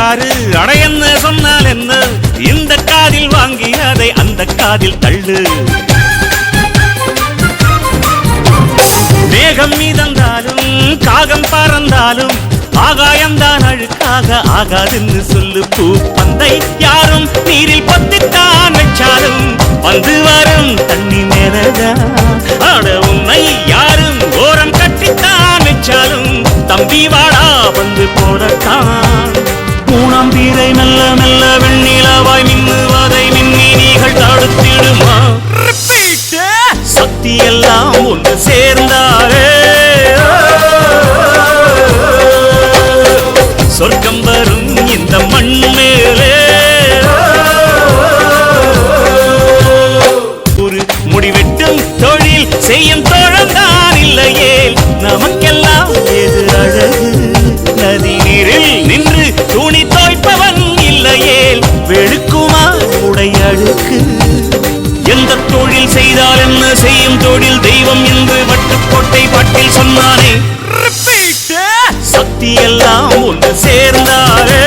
யாரு அட என்ன சொன்னால் என்ன இந்த காதில் வாங்கி அதை அந்த காதில் தள்ளு மேகம் மீதந்தாலும் காகம் பறந்தாலும் ஆகாயம்தான் அழுக்காக ஆகாதுன்னு சொல்லு பூ பந்தை யாரும் நீரில் பத்தித்தான் வச்சாலும் வந்து வரும் தண்ணி மேலதான் ஆட உன்னை யாரும் ஓரம் கட்டித்தான் வச்சாலும் தம்பி வாடா வந்து போடத்தான் மூணாம் தீரை மெல்ல மெல்ல வெண்ணிலவாய் மின்னுவதை மின்னினிகள் தடுத்திடுமா சக்தி எல்லாம் ஒன்று சேர்ந்தாரே சொர்க்கம் வரும் இந்த மண் மேலே ஒரு முடிவெட்டும் தொழில் செய்யும் தோழந்தான் இல்லையே நமக்கெல்லாம் எது அழகு நதி நீரில் நின்று துணி தோய்ப்பவன் இல்லையே வெளுக்குமா உடை அழுக்கு எந்த தொழில் செய்தால் என்ன செய்யும் தொழில் தெய்வம் என்று வட்டுக்கோட்டை பாட்டில் சொன்னானே சக்தி எல்லாம் ஒன்று சேர்ந்தாரே